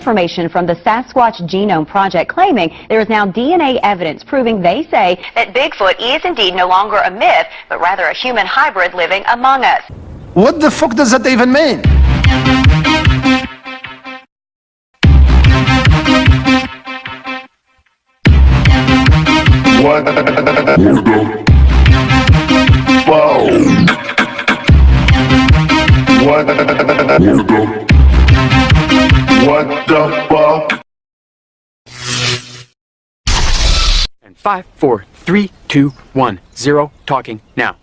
information from the Sasquatch Genome Project claiming there is now DNA evidence proving they say that Bigfoot is indeed no longer a myth, but rather a human hybrid living among us. What the fuck does that even mean? What the fuck? What the fuck? And 5, 4, 3, 2, 1, 0, talking now.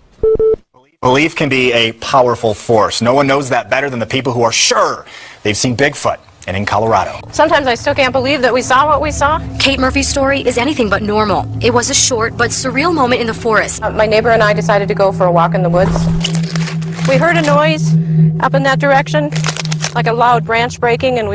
Belief can be a powerful force. No one knows that better than the people who are sure they've seen Bigfoot, and in Colorado. Sometimes I still can't believe that we saw what we saw. Kate Murphy's story is anything but normal. It was a short but surreal moment in the forest. My neighbor and I decided to go for a walk in the woods. We heard a noise up in that direction, like a loud branch breaking, and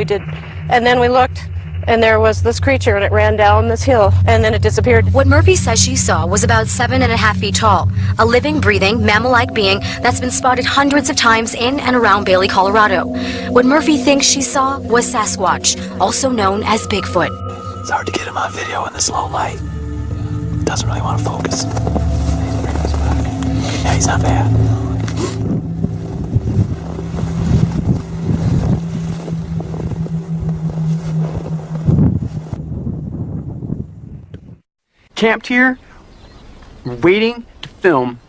then we looked, and there was this creature, and it ran down this hill, and then it disappeared. What Murphy says she saw was about 7.5 feet tall, a living, breathing, mammal-like being that's been spotted hundreds of times in and around Bailey, Colorado. What Murphy thinks she saw was Sasquatch, also known as Bigfoot. It's hard to get him on video in this low light. Doesn't really want to focus. Yeah, he's not bad. Camped here, waiting to film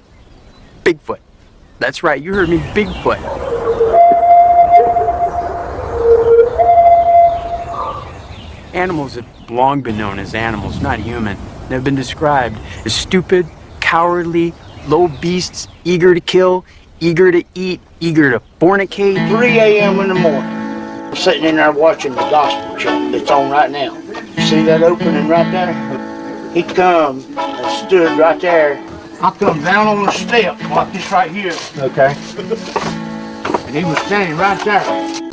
Bigfoot. That's right, you heard me, Bigfoot. Animals have long been known as animals, not human. They've been described as stupid, cowardly, low beasts, eager to kill, eager to eat, eager to fornicate. 3 a.m. in the morning, I'm sitting in there watching the gospel show that's on right now. You see that opening right there? He come and stood right there. I come down on the step like this right here. Okay. And he was standing right there.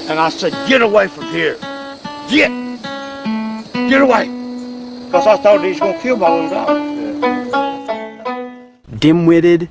And I said, get away from here. Get away. Because I thought he was going to kill my little dog. Dim-witted.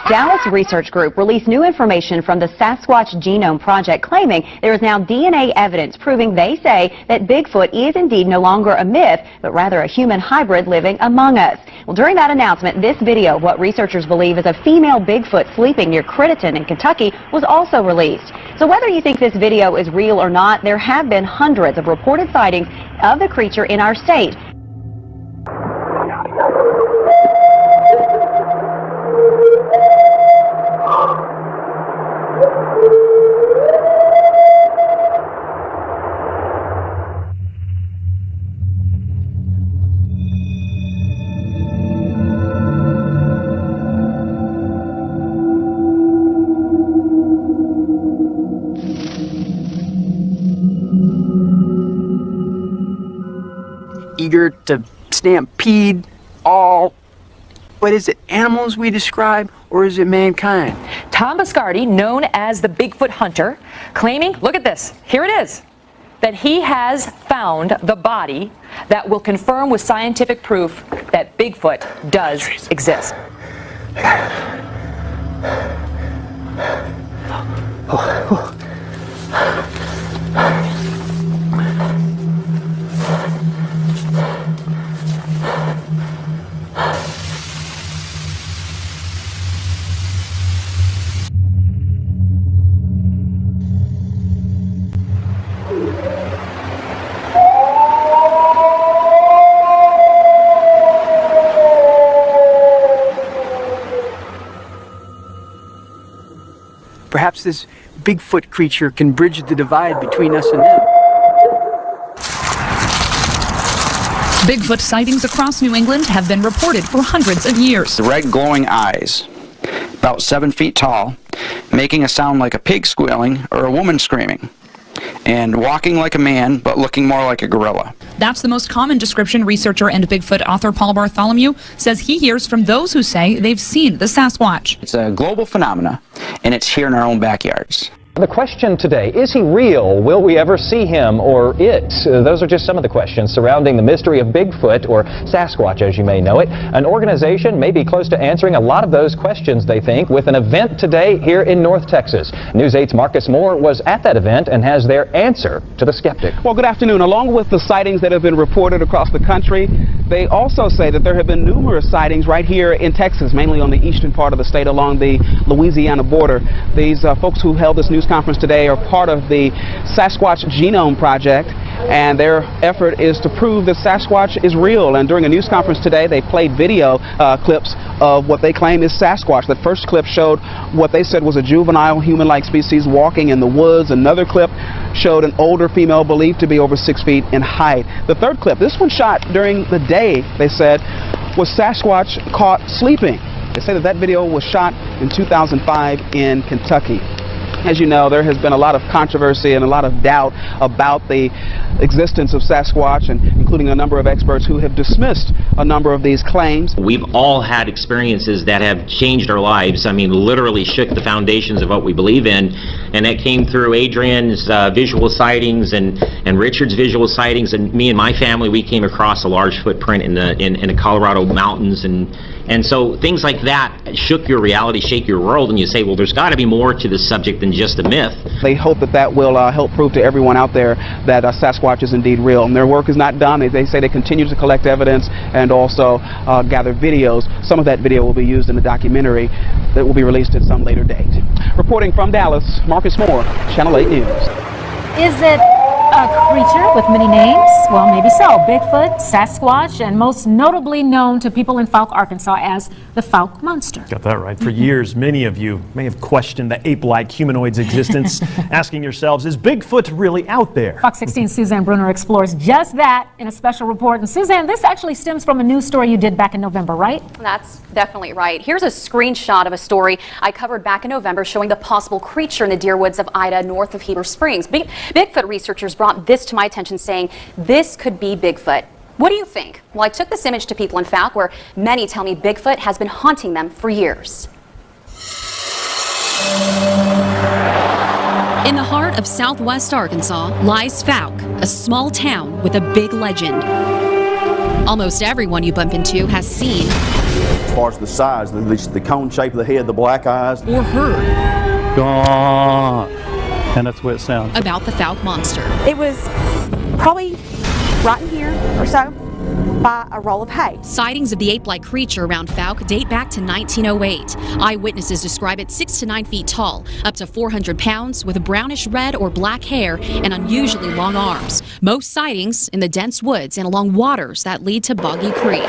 Dallas research group released new information from the Sasquatch Genome Project claiming there is now DNA evidence proving they say that Bigfoot is indeed no longer a myth, but rather a human hybrid living among us. Well, during that announcement, this video of what researchers believe is a female Bigfoot sleeping near Crittenton in Kentucky was also released. So whether you think this video is real or not, there have been hundreds of reported sightings of the creature in our state. Eager to stampede all, what is it, animals we describe, or is it mankind? Tom Biscardi, known as the Bigfoot Hunter, claiming, look at this, here it is, that he has found the body that will confirm with scientific proof that Bigfoot does exist. Perhaps this Bigfoot creature can bridge the divide between us and them. Bigfoot sightings across New England have been reported for hundreds of years. The red glowing eyes, about 7 feet tall, making a sound like a pig squealing or a woman screaming, and walking like a man but looking more like a gorilla. That's the most common description researcher and Bigfoot author Paul Bartholomew says he hears from those who say they've seen the Sasquatch. It's a global phenomena, and it's here in our own backyards. The question today, is he real? Will we ever see him or it? Those are just some of the questions surrounding the mystery of Bigfoot, or Sasquatch as you may know it. An organization may be close to answering a lot of those questions, they think, with an event today here in North Texas. News 8's Marcus Moore was at that event and has their answer to the skeptic. Well, good afternoon. Along with the sightings that have been reported across the country, they also say that there have been numerous sightings right here in Texas, mainly on the eastern part of the state along the Louisiana border. These folks who held this news conference today are part of the Sasquatch Genome Project, and their effort is to prove that Sasquatch is real. And during a news conference today, they played video clips of what they claim is Sasquatch. The first clip showed what they said was a juvenile human-like species walking in the woods. Another clip showed an older female believed to be over 6 feet in height. The third clip, this one shot during the day, they said, was Sasquatch caught sleeping. They say that video was shot in 2005 in Kentucky. As you know, there has been a lot of controversy and a lot of doubt about the existence of Sasquatch, and including a number of experts who have dismissed a number of these claims. We've all had experiences that have changed our lives. I mean, literally shook the foundations of what we believe in, and that came through Adrian's visual sightings and Richard's visual sightings, and me and my family, we came across a large footprint in the Colorado mountains, and so things like that shook your reality, shake your world, and you say, well, there's got to be more to this subject than just a myth. They hope that that will help prove to everyone out there that Sasquatch is indeed real. And their work is not done. They say they continue to collect evidence and also gather videos. Some of that video will be used in the documentary that will be released at some later date. Reporting from Dallas, Marcus Moore, Channel 8 News. Is it a creature with many names? Well, maybe so. Bigfoot, Sasquatch, and most notably known to people in Fouke, Arkansas as the Fouke Monster. Got that right. For years, many of you may have questioned the ape-like humanoid's existence, asking yourselves, is Bigfoot really out there? Fox 16's Suzanne Bruner explores just that in a special report. And Suzanne, this actually stems from a news story you did back in November, right? That's definitely right. Here's a screenshot of a story I covered back in November showing the possible creature in the deer woods of Ida north of Heber Springs. Bigfoot researchers brought this to my attention, saying this could be Bigfoot. What do you think? Well, I took this image to people in Fouke, where many tell me Bigfoot has been haunting them for years. In the heart of southwest Arkansas lies Fouke, a small town with a big legend. Almost everyone you bump into has seen, as far as the size, the cone shape of the head, the black eyes, or heard. Gone. And that's what it sounds. About the Fouke Monster. It was probably right in here or so by a roll of hay. Sightings of the ape-like creature around Fouke date back to 1908. Eyewitnesses describe it 6 to 9 feet tall, up to 400 pounds, with brownish red or black hair and unusually long arms. Most sightings in the dense woods and along waters that lead to Boggy Creek.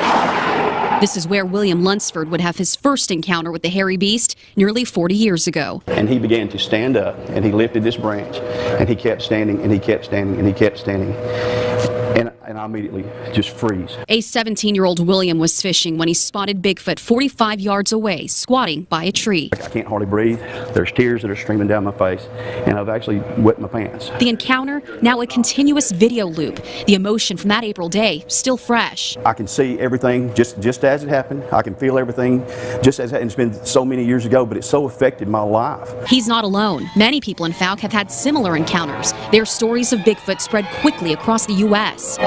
This is where William Lunsford would have his first encounter with the hairy beast nearly 40 years ago. and he began to stand up, and he lifted this branch, and he kept standing, and he kept standing, and he kept standing. And I immediately just freeze. A 17-year-old William was fishing when he spotted Bigfoot 45 yards away, squatting by a tree. I can't hardly breathe. There's tears that are streaming down my face, and I've actually wet my pants. The encounter, now a continuous video loop. The emotion from that April day, still fresh. I can see everything just as it happened. I can feel everything just as it happened. It's been so many years ago, but it so affected my life. He's not alone. Many people in Fouke have had similar encounters. Their stories of Bigfoot spread quickly across the U.S.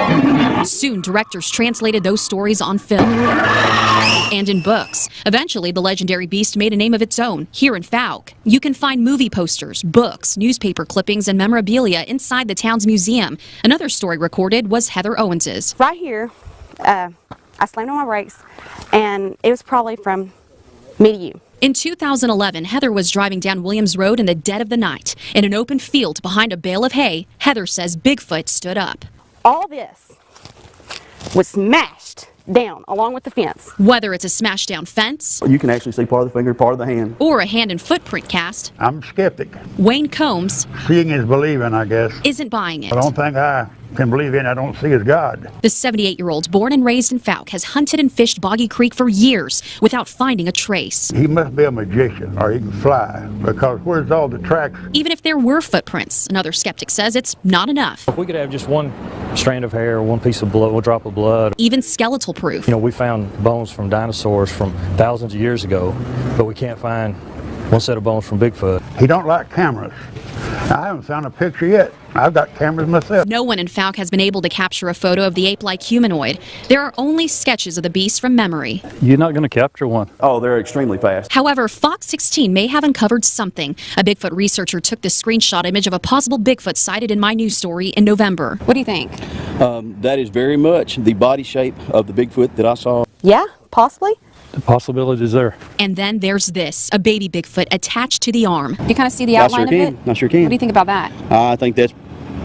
Soon, directors translated those stories on film and in books. Eventually, the legendary beast made a name of its own here in Fouke. You can find movie posters, books, newspaper clippings, and memorabilia inside the town's museum. Another story recorded was Heather Owens's. Right here, I slammed on my brakes, and it was probably from me to you. In 2011, Heather was driving down Williams Road in the dead of the night. In an open field behind a bale of hay, Heather says Bigfoot stood up. All this was smashed down along with the fence. Whether it's a smashed down fence, You can actually see part of the finger, part of the hand. or a hand and footprint cast, I'm skeptic. Wayne Combs Seeing is believing, I guess. isn't buying it. I don't think I can believe in I don't see as God. The 78-year-old, born and raised in Fouke, has hunted and fished Boggy Creek for years without finding a trace. He must be a magician, or he can fly, because where's all the tracks? Even if there were footprints, another skeptic says it's not enough. If we could have just one strand of hair, one piece of blood, one drop of blood. Even skeletal proof. You know, we found bones from dinosaurs from thousands of years ago, but we can't find One set of bones from Bigfoot. He don't like cameras. I haven't found a picture yet. I've got cameras myself. No one in Fouke has been able to capture a photo of the ape-like humanoid. There are only sketches of the beast from memory. You're not going to capture one. Oh, they're extremely fast. However, Fox 16 may have uncovered something. A Bigfoot researcher took this screenshot image of a possible Bigfoot sighted in my news story in November. What do you think? That is very much the body shape of the Bigfoot that I saw. Yeah, possibly. The possibility is there. And then there's this, a baby Bigfoot attached to the arm. You kind of see the outline of it? I sure can. What do you think about that? I think that's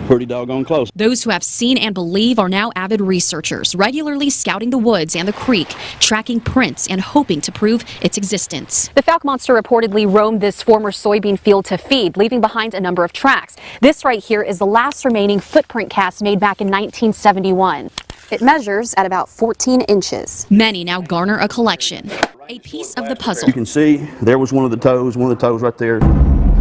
pretty doggone close. Those who have seen and believe are now avid researchers, regularly scouting the woods and the creek, tracking prints and hoping to prove its existence. The Fouke monster reportedly roamed this former soybean field to feed, leaving behind a number of tracks. This right here is the last remaining footprint cast made back in 1971. It measures at about 14 inches. Many now garner a collection, a piece of the puzzle. You can see there was one of the toes right there.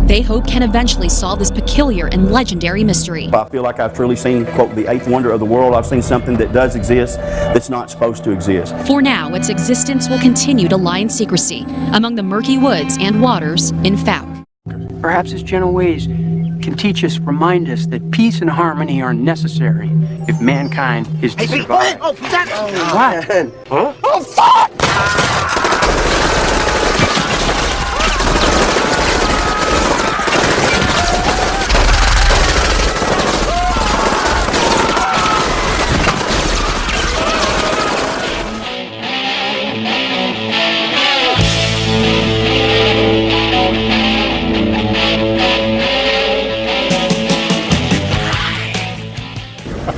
They hope can eventually solve this peculiar and legendary mystery. I feel like I've truly seen, quote, the eighth wonder of the world. I've seen something that does exist that's not supposed to exist. For now, its existence will continue to lie in secrecy among the murky woods and waters in Fouke. Perhaps his gentle ways can teach us, remind us that peace and harmony are necessary if mankind is to survive. Oh, What? Huh? Oh, fuck!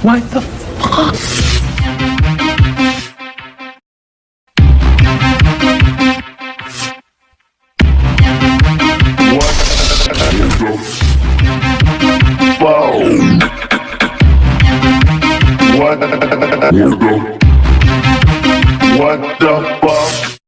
What the fuck? What the fuck?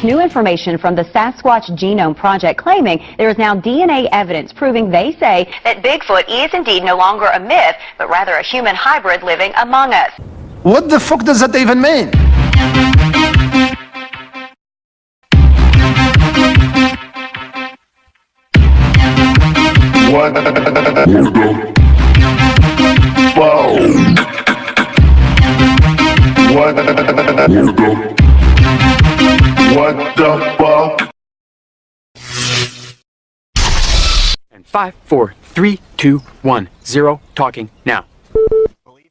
New information from the Sasquatch Genome Project claiming there is now DNA evidence proving they say that Bigfoot is indeed no longer a myth, but rather a human hybrid living among us. What the fuck does that even mean? What the fuck? What the fuck? And 5, 4, 3, 2, 1, 0, talking now.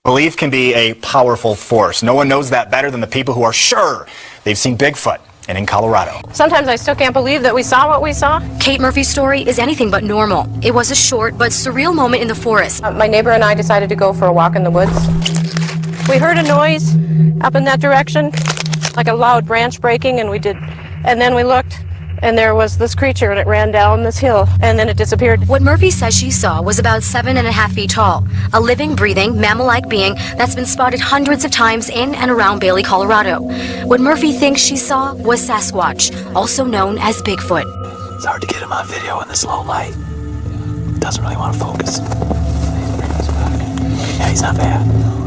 Belief can be a powerful force. No one knows that better than the people who are sure they've seen Bigfoot and in Colorado. Sometimes I still can't believe that we saw what we saw. Kate Murphy's story is anything but normal. It was a short but surreal moment in the forest. My neighbor and I decided to go for a walk in the woods. We heard a noise up in that direction, like a loud branch breaking, and then we looked, and there was this creature, and it ran down this hill, and then it disappeared. What Murphy says she saw was about 7.5 feet tall, a living, breathing, mammal-like being that's been spotted hundreds of times in and around Bailey, Colorado. What Murphy thinks she saw was Sasquatch, also known as Bigfoot. It's hard to get him on video in this low light. Doesn't really want to focus. Yeah, he's not bad.